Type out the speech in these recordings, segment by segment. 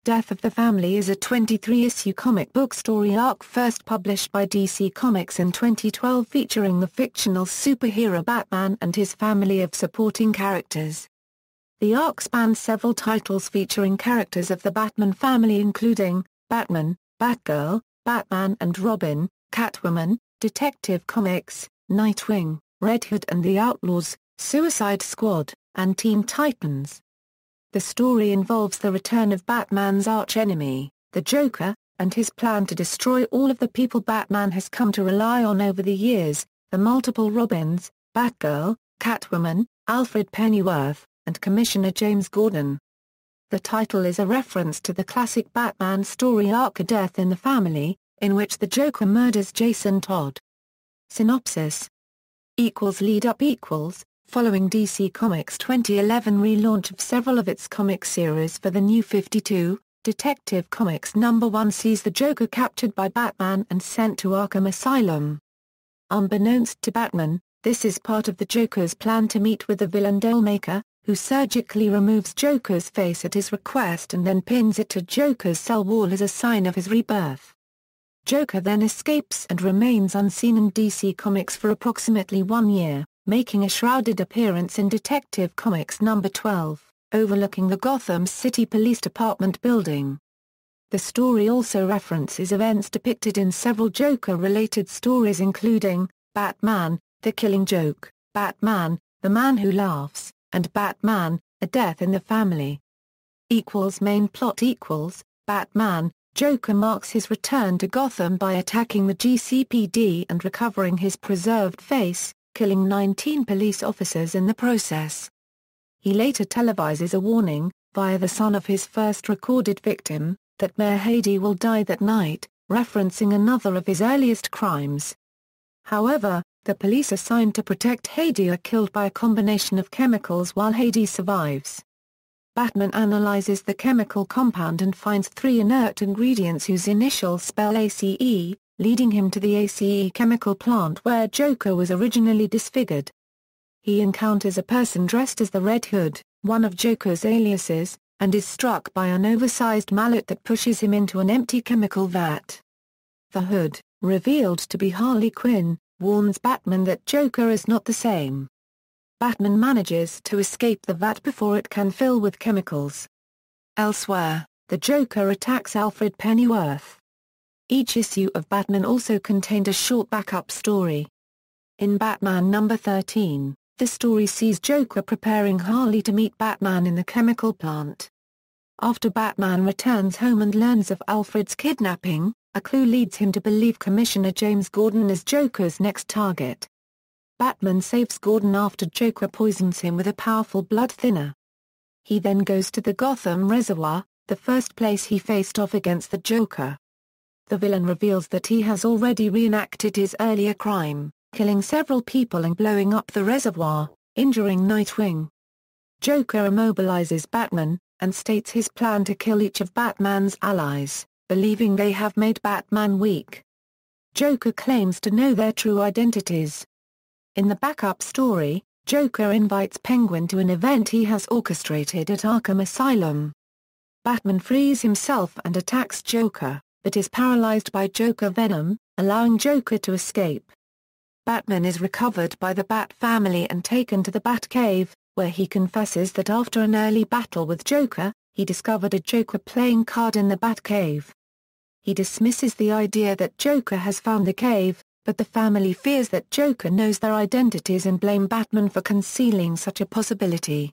Death of the Family is a 23-issue comic book story arc first published by DC Comics in 2012 featuring the fictional superhero Batman and his family of supporting characters. The arc spans several titles featuring characters of the Batman family including Batman, Batgirl, Batman and Robin, Catwoman, Detective Comics, Nightwing, Red Hood and the Outlaws, Suicide Squad, and Teen Titans. The story involves the return of Batman's arch-enemy, the Joker, and his plan to destroy all of the people Batman has come to rely on over the years, the multiple Robins, Batgirl, Catwoman, Alfred Pennyworth, and Commissioner James Gordon. The title is a reference to the classic Batman story arc A Death in the Family, in which the Joker murders Jason Todd. Synopsis. Lead up Following DC Comics' 2011 relaunch of several of its comic series for the New 52, Detective Comics #1 sees the Joker captured by Batman and sent to Arkham Asylum. Unbeknownst to Batman, this is part of the Joker's plan to meet with the villain Dollmaker, who surgically removes Joker's face at his request and then pins it to Joker's cell wall as a sign of his rebirth. Joker then escapes and remains unseen in DC Comics for approximately 1 year, making a shrouded appearance in Detective Comics #12, overlooking the Gotham City Police Department building. The story also references events depicted in several Joker-related stories including Batman, The Killing Joke, Batman, The Man Who Laughs, and Batman, A Death in the Family. Main plot Batman, Joker marks his return to Gotham by attacking the GCPD and recovering his preserved face, killing 19 police officers in the process. He later televises a warning, via the son of his first recorded victim, that Mayor Hadey will die that night, referencing another of his earliest crimes. However, the police assigned to protect Hadey are killed by a combination of chemicals while Hadey survives. Batman analyzes the chemical compound and finds 3 inert ingredients whose initials spell ACE, leading him to the ACE chemical plant where Joker was originally disfigured. He encounters a person dressed as the Red Hood, one of Joker's aliases, and is struck by an oversized mallet that pushes him into an empty chemical vat. The Hood, revealed to be Harley Quinn, warns Batman that Joker is not the same. Batman manages to escape the vat before it can fill with chemicals. Elsewhere, the Joker attacks Alfred Pennyworth. Each issue of Batman also contained a short backup story. In Batman #13, the story sees Joker preparing Harley to meet Batman in the chemical plant. After Batman returns home and learns of Alfred's kidnapping, a clue leads him to believe Commissioner James Gordon is Joker's next target. Batman saves Gordon after Joker poisons him with a powerful blood thinner. He then goes to the Gotham Reservoir, the first place he faced off against the Joker. The villain reveals that he has already reenacted his earlier crime, killing several people and blowing up the reservoir, injuring Nightwing. Joker immobilizes Batman, and states his plan to kill each of Batman's allies, believing they have made Batman weak. Joker claims to know their true identities. In the backup story, Joker invites Penguin to an event he has orchestrated at Arkham Asylum. Batman frees himself and attacks Joker, but is paralyzed by Joker venom, allowing Joker to escape. Batman is recovered by the Bat family and taken to the Batcave, where he confesses that after an early battle with Joker, he discovered a Joker playing card in the Batcave. He dismisses the idea that Joker has found the cave, but the family fears that Joker knows their identities and blame Batman for concealing such a possibility.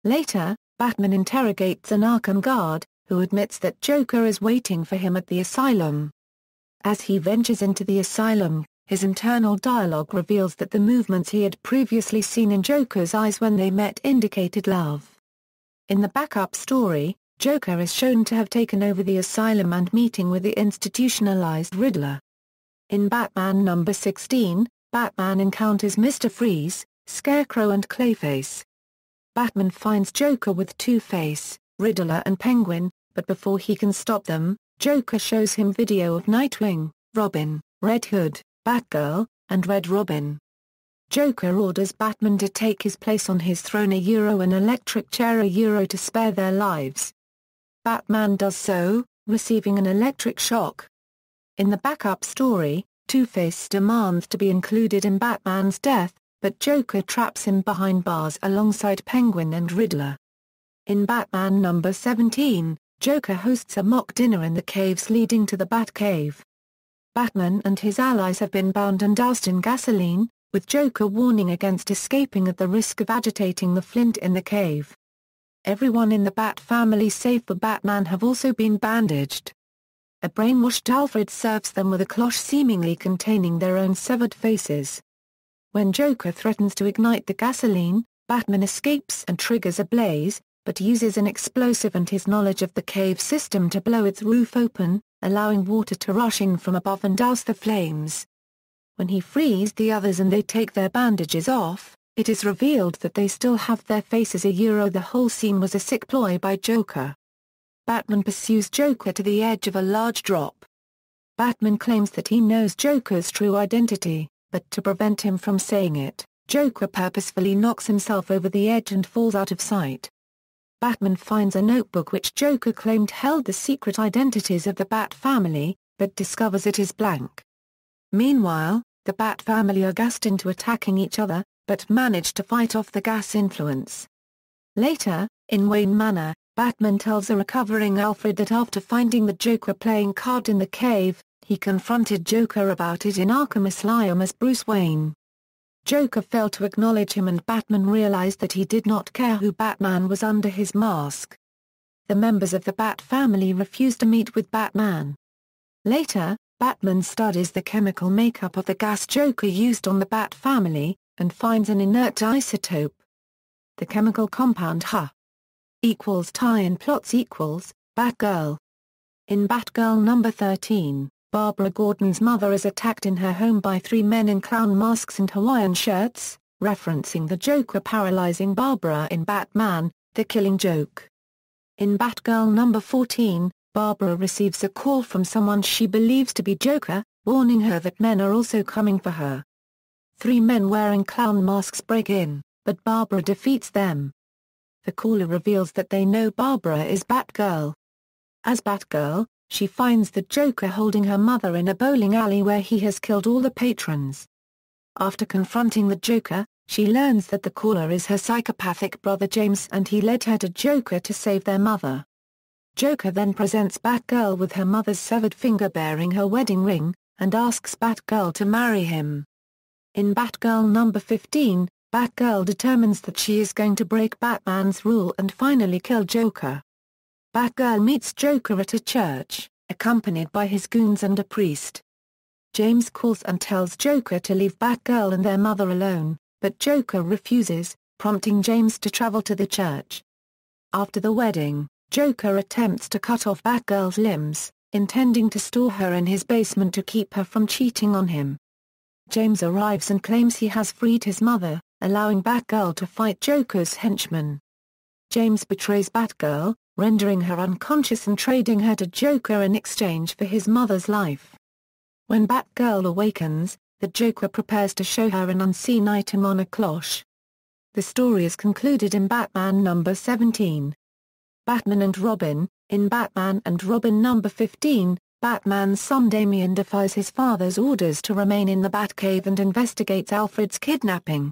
Later, Batman interrogates an Arkham guard, who admits that Joker is waiting for him at the asylum. As he ventures into the asylum, his internal dialogue reveals that the movements he had previously seen in Joker's eyes when they met indicated love. In the backup story, Joker is shown to have taken over the asylum and meeting with the institutionalized Riddler. In Batman #16, Batman encounters Mr. Freeze, Scarecrow and Clayface. Batman finds Joker with Two-Face, Riddler and Penguin, but before he can stop them, Joker shows him video of Nightwing, Robin, Red Hood, Batgirl, and Red Robin. Joker orders Batman to take his place on his throne an electric chair to spare their lives. Batman does so, receiving an electric shock. In the backup story, Two-Face demands to be included in Batman's death, but Joker traps him behind bars alongside Penguin and Riddler. In Batman number 17, Joker hosts a mock dinner in the caves leading to the Batcave. Batman and his allies have been bound and doused in gasoline, with Joker warning against escaping at the risk of agitating the flint in the cave. Everyone in the Bat family save for Batman have also been bandaged. A brainwashed Alfred serves them with a cloche seemingly containing their own severed faces. When Joker threatens to ignite the gasoline, Batman escapes and triggers a blaze, but uses an explosive and his knowledge of the cave system to blow its roof open, allowing water to rush in from above and douse the flames. When he frees the others and they take their bandages off, it is revealed that they still have their faces. The whole scene was a sick ploy by Joker. Batman pursues Joker to the edge of a large drop. Batman claims that he knows Joker's true identity, but to prevent him from saying it, Joker purposefully knocks himself over the edge and falls out of sight. Batman finds a notebook which Joker claimed held the secret identities of the Bat family, but discovers it is blank. Meanwhile, the Bat family are gassed into attacking each other, but manage to fight off the gas influence. Later, in Wayne Manor, Batman tells a recovering Alfred that after finding the Joker playing cards in the cave, he confronted Joker about it in Arkham Asylum as Bruce Wayne. Joker failed to acknowledge him and Batman realized that he did not care who Batman was under his mask. The members of the Bat family refused to meet with Batman. Later, Batman studies the chemical makeup of the gas Joker used on the Bat family, and finds an inert isotope. The chemical compound Ha equals tie-in plots equals Batgirl. In Batgirl number 13, Barbara Gordon's mother is attacked in her home by three men in clown masks and Hawaiian shirts, referencing the Joker paralyzing Barbara in Batman, The Killing Joke. In Batgirl number 14, Barbara receives a call from someone she believes to be Joker, warning her that men are also coming for her. Three men wearing clown masks break in, but Barbara defeats them. The caller reveals that they know Barbara is Batgirl. As Batgirl, she finds the Joker holding her mother in a bowling alley where he has killed all the patrons. After confronting the Joker, she learns that the caller is her psychopathic brother James and he led her to Joker to save their mother. Joker then presents Batgirl with her mother's severed finger bearing her wedding ring, and asks Batgirl to marry him. In Batgirl number 15, Batgirl determines that she is going to break Batman's rule and finally kill Joker. Batgirl meets Joker at a church, accompanied by his goons and a priest. James calls and tells Joker to leave Batgirl and their mother alone, but Joker refuses, prompting James to travel to the church. After the wedding, Joker attempts to cut off Batgirl's limbs, intending to store her in his basement to keep her from cheating on him. James arrives and claims he has freed his mother, allowing Batgirl to fight Joker's henchmen. James betrays Batgirl, rendering her unconscious and trading her to Joker in exchange for his mother's life. When Batgirl awakens, the Joker prepares to show her an unseen item on a cloche. The story is concluded in Batman number 17. Batman and Robin. In Batman and Robin number 15, Batman's son Damian defies his father's orders to remain in the Batcave and investigates Alfred's kidnapping.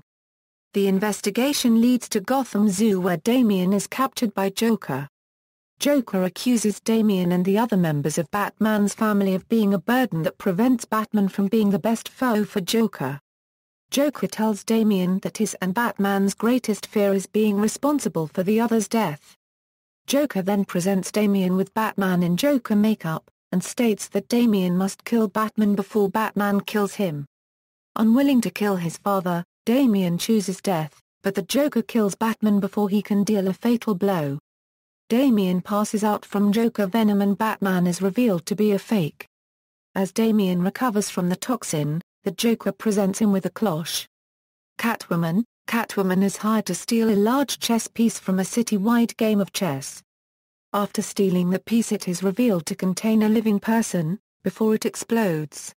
The investigation leads to Gotham Zoo where Damian is captured by Joker. Joker accuses Damian and the other members of Batman's family of being a burden that prevents Batman from being the best foe for Joker. Joker tells Damian that his and Batman's greatest fear is being responsible for the other's death. Joker then presents Damian with Batman in Joker makeup, and states that Damian must kill Batman before Batman kills him. Unwilling to kill his father, Damian chooses death, but the Joker kills Batman before he can deal a fatal blow. Damian passes out from Joker venom and Batman is revealed to be a fake. As Damian recovers from the toxin, the Joker presents him with a cloche. Catwoman is hired to steal a large chess piece from a city-wide game of chess. After stealing the piece, it is revealed to contain a living person, before it explodes.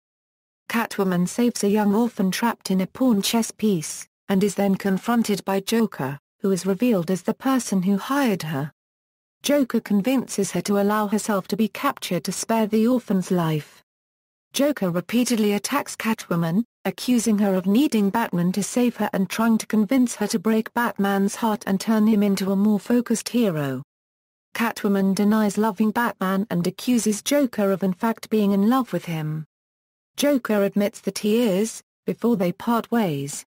Catwoman saves a young orphan trapped in a pawn chess piece, and is then confronted by Joker, who is revealed as the person who hired her. Joker convinces her to allow herself to be captured to spare the orphan's life. Joker repeatedly attacks Catwoman, accusing her of needing Batman to save her and trying to convince her to break Batman's heart and turn him into a more focused hero. Catwoman denies loving Batman and accuses Joker of in fact being in love with him. Joker admits that he is, before they part ways.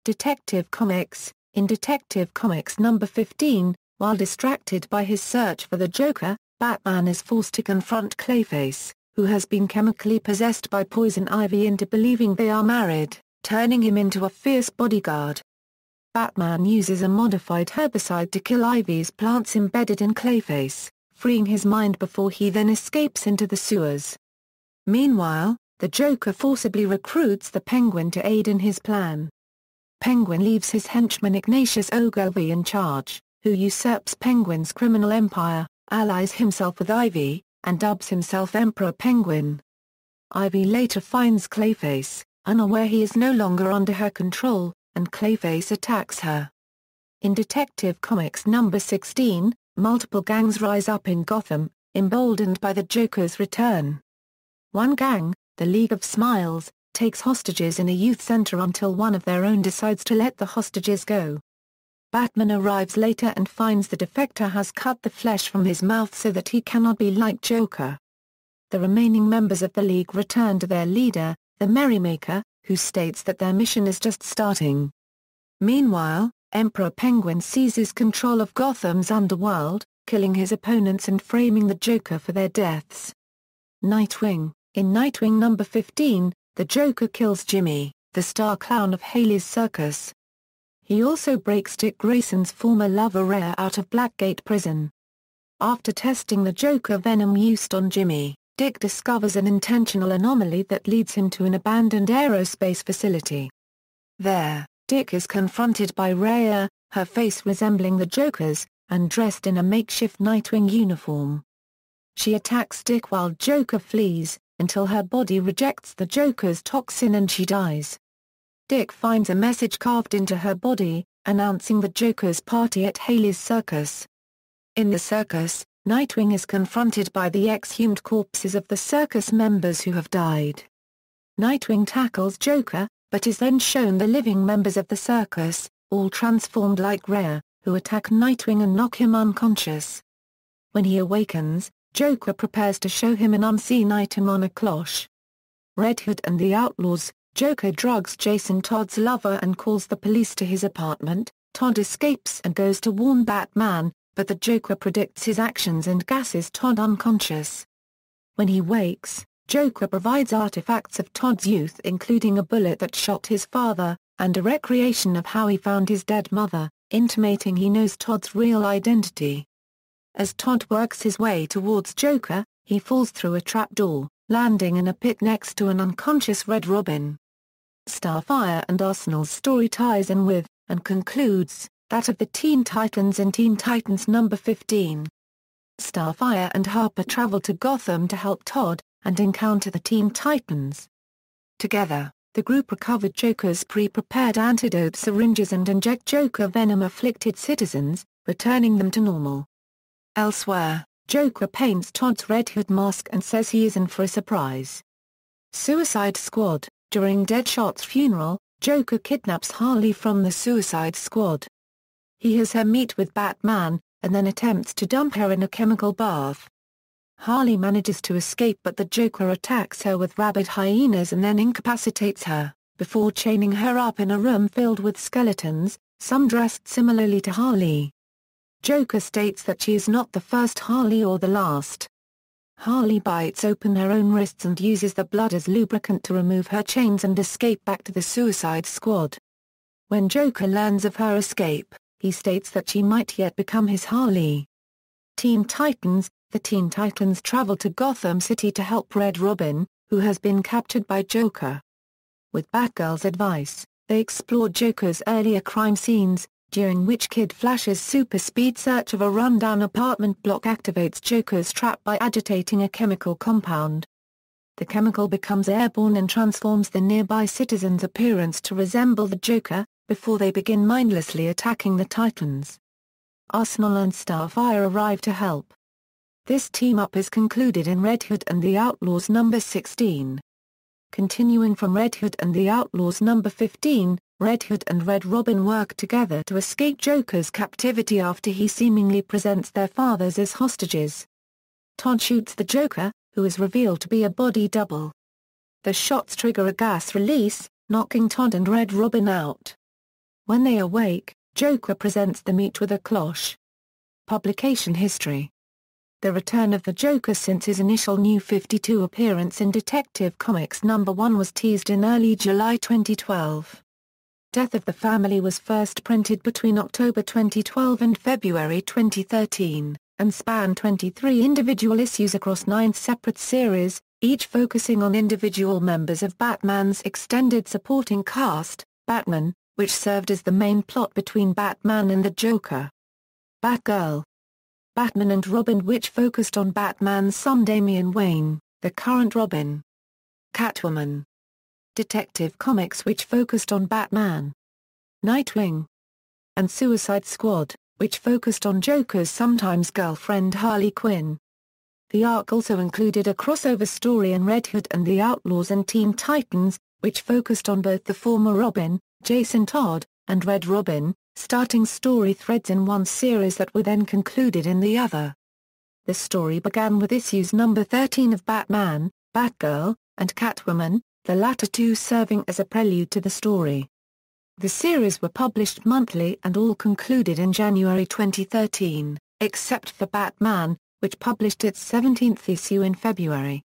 Detective Comics. In Detective Comics number 15, while distracted by his search for the Joker, Batman is forced to confront Clayface, who has been chemically possessed by Poison Ivy into believing they are married, turning him into a fierce bodyguard. Batman uses a modified herbicide to kill Ivy's plants embedded in Clayface, freeing his mind before he then escapes into the sewers. Meanwhile, the Joker forcibly recruits the Penguin to aid in his plan. Penguin leaves his henchman Ignatius Ogilvy in charge, who usurps Penguin's criminal empire, allies himself with Ivy, and dubs himself Emperor Penguin. Ivy later finds Clayface, unaware he is no longer under her control, and Clayface attacks her. In Detective Comics number 16, multiple gangs rise up in Gotham, emboldened by the Joker's return. One gang, the League of Smiles, takes hostages in a youth center until one of their own decides to let the hostages go. Batman arrives later and finds the defector has cut the flesh from his mouth so that he cannot be like Joker. The remaining members of the League return to their leader, the Merrymaker, who states that their mission is just starting. Meanwhile, Emperor Penguin seizes control of Gotham's underworld, killing his opponents and framing the Joker for their deaths. Nightwing. In Nightwing number 15, the Joker kills Jimmy, the star clown of Haley's Circus. He also breaks Dick Grayson's former lover Rhea out of Blackgate Prison. After testing the Joker venom used on Jimmy, Dick discovers an intentional anomaly that leads him to an abandoned aerospace facility. There, Dick is confronted by Rhea, her face resembling the Joker's, and dressed in a makeshift Nightwing uniform. She attacks Dick while Joker flees, until her body rejects the Joker's toxin and she dies. Dick finds a message carved into her body, announcing the Joker's party at Haley's Circus. In the circus, Nightwing is confronted by the exhumed corpses of the circus members who have died. Nightwing tackles Joker, but is then shown the living members of the circus, all transformed like Rhea, who attack Nightwing and knock him unconscious. When he awakens, Joker prepares to show him an unseen item on a cloche. Red Hood and the Outlaws. Joker drugs Jason Todd's lover and calls the police to his apartment. Todd escapes and goes to warn Batman, but the Joker predicts his actions and gasses Todd unconscious. When he wakes, Joker provides artifacts of Todd's youth including a bullet that shot his father, and a recreation of how he found his dead mother, intimating he knows Todd's real identity. As Todd works his way towards Joker, he falls through a trapdoor, landing in a pit next to an unconscious Red Robin. Starfire and Arsenal's story ties in with, and concludes, that of the Teen Titans in Teen Titans number 15. Starfire and Harper travel to Gotham to help Todd, and encounter the Teen Titans. Together, the group recover Joker's pre-prepared antidote syringes and inject Joker venom-afflicted citizens, returning them to normal. Elsewhere, Joker paints Todd's Red Hood mask and says he is in for a surprise. Suicide Squad. During Deadshot's funeral, Joker kidnaps Harley from the Suicide Squad. He has her meet with Batman, and then attempts to dump her in a chemical bath. Harley manages to escape but the Joker attacks her with rabid hyenas and then incapacitates her, before chaining her up in a room filled with skeletons, some dressed similarly to Harley. Joker states that she is not the first Harley or the last. Harley bites open her own wrists and uses the blood as lubricant to remove her chains and escape back to the Suicide Squad. When Joker learns of her escape, he states that she might yet become his Harley. Teen Titans. The Teen Titans travel to Gotham City to help Red Robin, who has been captured by Joker. With Batgirl's advice, they explore Joker's earlier crime scenes, during which Kid Flash's super-speed search of a rundown apartment block activates Joker's trap by agitating a chemical compound. The chemical becomes airborne and transforms the nearby citizens' appearance to resemble the Joker, before they begin mindlessly attacking the Titans. Arsenal and Starfire arrive to help. This team-up is concluded in Red Hood and the Outlaws number 16. Continuing from Red Hood and the Outlaws number 15, Red Hood and Red Robin work together to escape Joker's captivity after he seemingly presents their fathers as hostages. Todd shoots the Joker, who is revealed to be a body double. The shots trigger a gas release, knocking Todd and Red Robin out. When they awake, Joker presents them each with a cloche. Publication history. The return of the Joker since his initial New 52 appearance in Detective Comics No. 1 was teased in early July 2012. Death of the Family was first printed between October 2012 and February 2013, and spanned 23 individual issues across 9 separate series, each focusing on individual members of Batman's extended supporting cast, Batman, which served as the main plot between Batman and the Joker. Batgirl. Batman and Robin, which focused on Batman's son Damian Wayne, the current Robin. Catwoman. Detective Comics, which focused on Batman. Nightwing. And Suicide Squad, which focused on Joker's sometimes girlfriend Harley Quinn. The arc also included a crossover story in Red Hood and the Outlaws and Teen Titans, which focused on both the former Robin, Jason Todd, and Red Robin, starting story threads in one series that were then concluded in the other. The story began with issues number 13 of Batman, Batgirl, and Catwoman, the latter two serving as a prelude to the story. The series were published monthly and all concluded in January 2013, except for Batman, which published its 17th issue in February.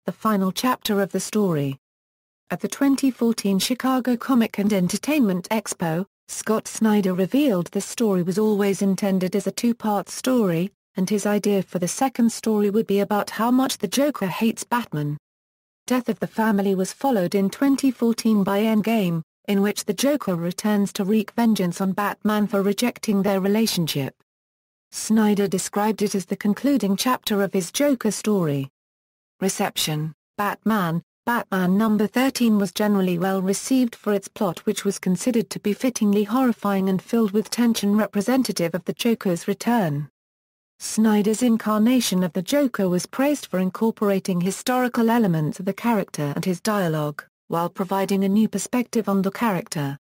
The final chapter of the story. At the 2014 Chicago Comic and Entertainment Expo, Scott Snyder revealed the story was always intended as a two-part story, and his idea for the second story would be about how much the Joker hates Batman. Death of the Family was followed in 2014 by Endgame, in which the Joker returns to wreak vengeance on Batman for rejecting their relationship. Snyder described it as the concluding chapter of his Joker story. Reception. Batman No. 13 was generally well received for its plot, which was considered to be fittingly horrifying and filled with tension representative of the Joker's return. Snyder's incarnation of the Joker was praised for incorporating historical elements of the character and his dialogue, while providing a new perspective on the character.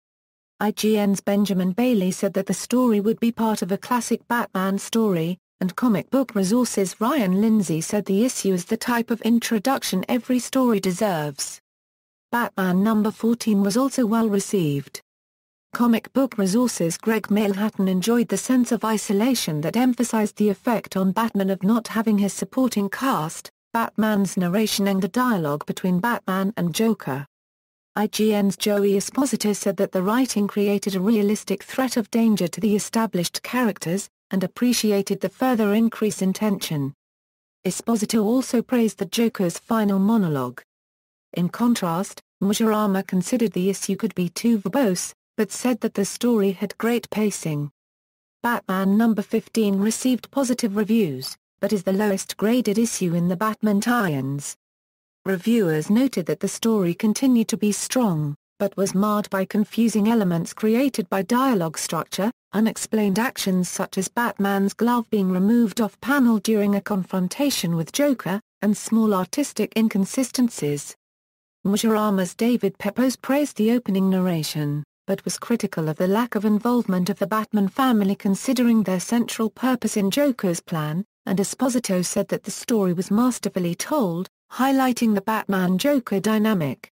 IGN's Benjamin Bailey said that the story would be part of a classic Batman story, and Comic Book Resources' Ryan Lindsay said the issue is the type of introduction every story deserves. Batman No. 14 was also well received. Comic Book Resources' Greg Mailhatton enjoyed the sense of isolation that emphasized the effect on Batman of not having his supporting cast, Batman's narration and the dialogue between Batman and Joker. IGN's Joey Esposito said that the writing created a realistic threat of danger to the established characters, and appreciated the further increase in tension. Esposito also praised the Joker's final monologue. In contrast, Mujirama considered the issue could be too verbose, but said that the story had great pacing. Batman No. 15 received positive reviews, but is the lowest graded issue in the Batman tie-ins. Reviewers noted that the story continued to be strong, but was marred by confusing elements created by dialogue structure, unexplained actions such as Batman's glove being removed off-panel during a confrontation with Joker, and small artistic inconsistencies. Mujirama's David Pepose praised the opening narration, but was critical of the lack of involvement of the Batman family considering their central purpose in Joker's plan, and Esposito said that the story was masterfully told, highlighting the Batman-Joker dynamic.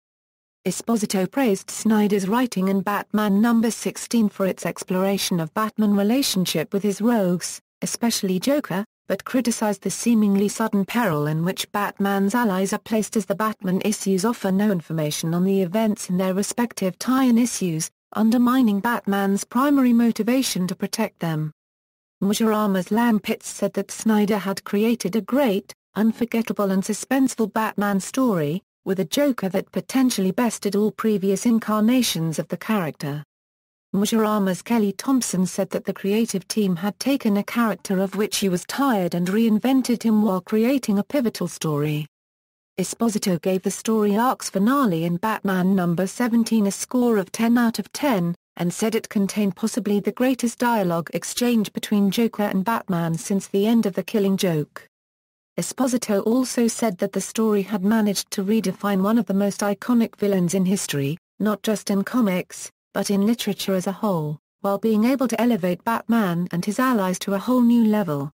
Esposito praised Snyder's writing in Batman No. 16 for its exploration of Batman's relationship with his rogues, especially Joker, but criticized the seemingly sudden peril in which Batman's allies are placed as the Batman issues offer no information on the events in their respective tie-in issues, undermining Batman's primary motivation to protect them. Mujirama's Lam Pitts said that Snyder had created a great, unforgettable and suspenseful Batman story, with a Joker that potentially bested all previous incarnations of the character. Mujirama's Kelly Thompson said that the creative team had taken a character of which he was tired and reinvented him while creating a pivotal story. Esposito gave the story arc's finale in Batman No. 17 a score of 10 out of 10, and said it contained possibly the greatest dialogue exchange between Joker and Batman since the end of The Killing Joke. Esposito also said that the story had managed to redefine one of the most iconic villains in history, not just in comics, but in literature as a whole, while being able to elevate Batman and his allies to a whole new level.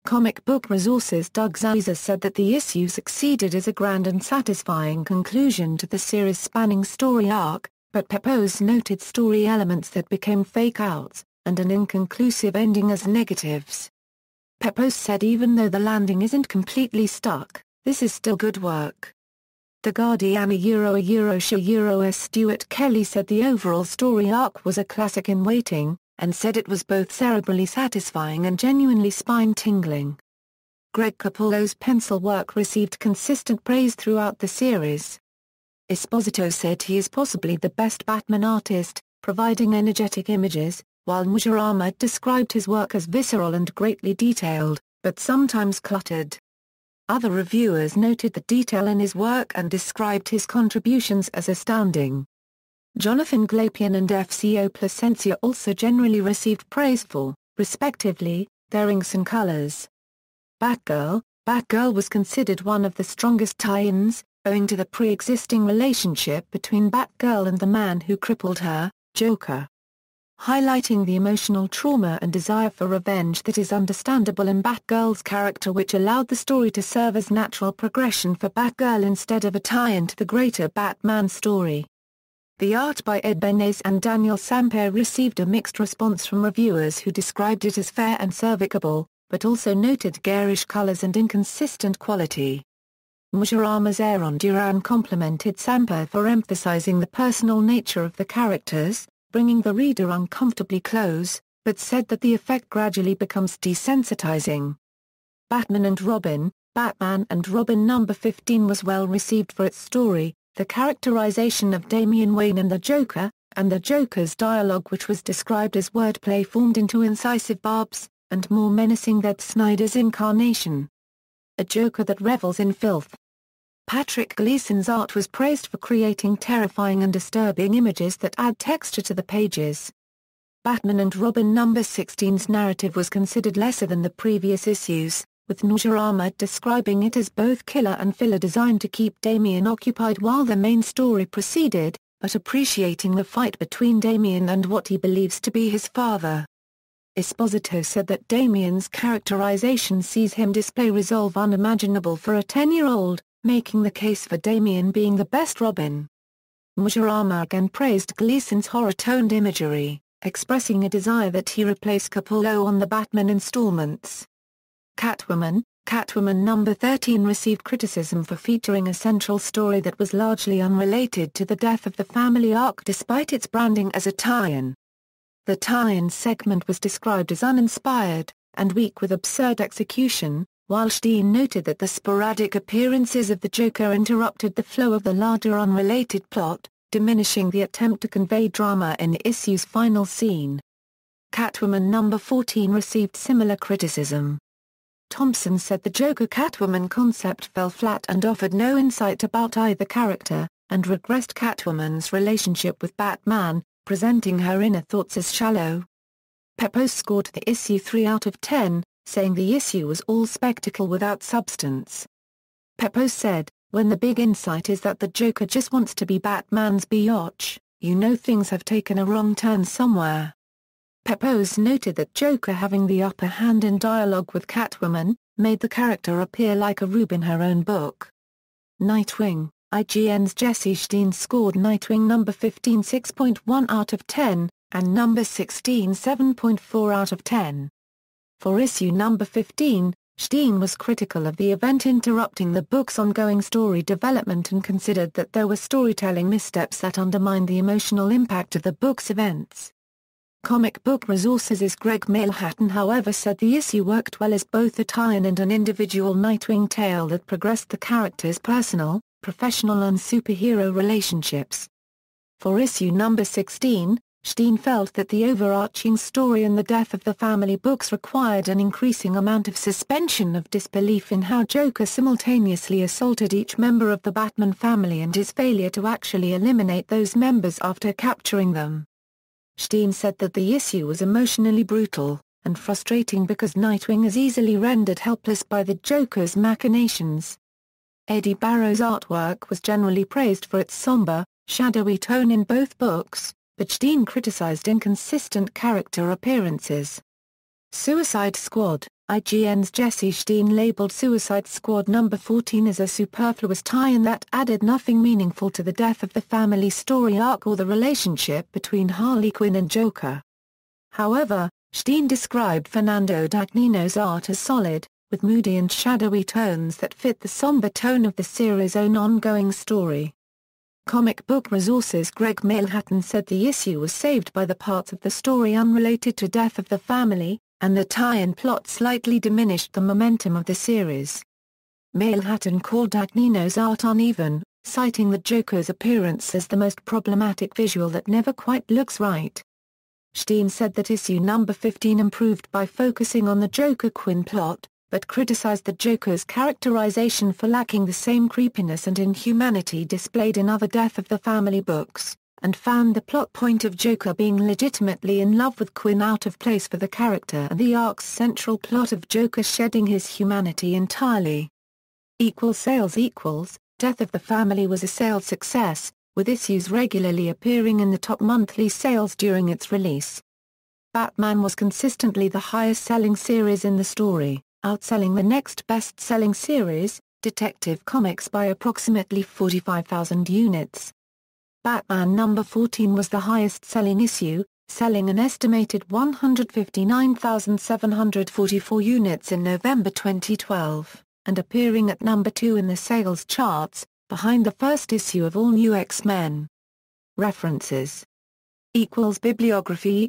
Comic Book Resources' Doug Zeiser said that the issue succeeded as a grand and satisfying conclusion to the series' spanning story arc, but Pepose noted story elements that became fake-outs, and an inconclusive ending as negatives. Pepose said even though the landing isn't completely stuck, this is still good work. The Guardian Stuart Kelly said the overall story arc was a classic in waiting, and said it was both cerebrally satisfying and genuinely spine-tingling. Greg Capullo's pencil work received consistent praise throughout the series. Esposito said he is possibly the best Batman artist, providing energetic images, while Mujirama described his work as visceral and greatly detailed, but sometimes cluttered. Other reviewers noted the detail in his work and described his contributions as astounding. Jonathan Glapion and FCO Placencia also generally received praise for, respectively, their inks and colors. Batgirl was considered one of the strongest tie-ins, owing to the pre-existing relationship between Batgirl and the man who crippled her, Joker. Highlighting the emotional trauma and desire for revenge that is understandable in Batgirl's character, which allowed the story to serve as natural progression for Batgirl instead of a tie-in to the greater Batman story. The art by Ed Benes and Daniel Samper received a mixed response from reviewers who described it as fair and serviceable, but also noted garish colors and inconsistent quality. Mujirama's Aaron Duran complimented Samper for emphasizing the personal nature of the characters, bringing the reader uncomfortably close, but said that the effect gradually becomes desensitizing. Batman and Robin number 15 was well received for its story, the characterization of Damian Wayne and the Joker, and the Joker's dialogue, which was described as wordplay formed into incisive barbs, and more menacing than Snyder's incarnation. A Joker that revels in filth. Patrick Gleason's art was praised for creating terrifying and disturbing images that add texture to the pages. Batman and Robin number 16's narrative was considered lesser than the previous issues, with Mujirama describing it as both killer and filler designed to keep Damian occupied while the main story proceeded, but appreciating the fight between Damian and what he believes to be his father. Esposito said that Damian's characterization sees him display resolve unimaginable for a 10-year-old, making the case for Damian being the best Robin. Mujirama again praised Gleason's horror-toned imagery, expressing a desire that he replace Capullo on the Batman installments. Catwoman number 13 received criticism for featuring a central story that was largely unrelated to the death of the family arc despite its branding as a tie-in. The tie-in segment was described as uninspired, and weak with absurd execution, while Steen noted that the sporadic appearances of the Joker interrupted the flow of the larger unrelated plot, diminishing the attempt to convey drama in the issue's final scene. Catwoman number 14 received similar criticism. Thompson said the Joker-Catwoman concept fell flat and offered no insight about either character, and regressed Catwoman's relationship with Batman, presenting her inner thoughts as shallow. Pepose scored the issue 3 out of 10, saying the issue was all spectacle without substance. Pepose said, "When the big insight is that the Joker just wants to be Batman's biatch, you know things have taken a wrong turn somewhere." Pepose noted that Joker having the upper hand in dialogue with Catwoman, made the character appear like a rube in her own book. Nightwing, IGN's Jesse Steen scored Nightwing number 15 6.1 out of 10, and number 16 7.4 out of 10. For issue number 15, Steen was critical of the event interrupting the book's ongoing story development and considered that there were storytelling missteps that undermined the emotional impact of the book's events. Comic Book Resources' Greg Mailhatton however said the issue worked well as both a tie-in and an individual Nightwing tale that progressed the characters' personal, professional and superhero relationships. For issue number 16, Steen felt that the overarching story and the death of the family books required an increasing amount of suspension of disbelief in how Joker simultaneously assaulted each member of the Batman family and his failure to actually eliminate those members after capturing them. Steen said that the issue was emotionally brutal and frustrating because Nightwing is easily rendered helpless by the Joker's machinations. Eddie Barrow's artwork was generally praised for its somber, shadowy tone in both books, but Steen criticized inconsistent character appearances. Suicide Squad. IGN's Jesse Steen labeled Suicide Squad number 14 as a superfluous tie-in that added nothing meaningful to the death of the family story arc or the relationship between Harley Quinn and Joker. However, Steen described Fernando Dagnino's art as solid, with moody and shadowy tones that fit the somber tone of the series' own ongoing story. Comic Book Resources Greg Mailhattan said the issue was saved by the parts of the story unrelated to death of the family, and the tie-in plot slightly diminished the momentum of the series. Mailhattan called Dagnino's art uneven, citing the Joker's appearance as the most problematic visual that never quite looks right. Steen said that issue number 15 improved by focusing on the Joker-Quinn plot, but criticized the Joker's characterization for lacking the same creepiness and inhumanity displayed in other Death of the Family books, and found the plot point of Joker being legitimately in love with Quinn out of place for the character and the arc's central plot of Joker shedding his humanity entirely. Sales Death of the Family was a sales success, with issues regularly appearing in the top monthly sales during its release. Batman was consistently the highest-selling series in the story, outselling the next best-selling series, Detective Comics, by approximately 45,000 units. Batman number 14 was the highest-selling issue, selling an estimated 159,744 units in November 2012, and appearing at number 2 in the sales charts, behind the first issue of All New X-Men. References. Bibliography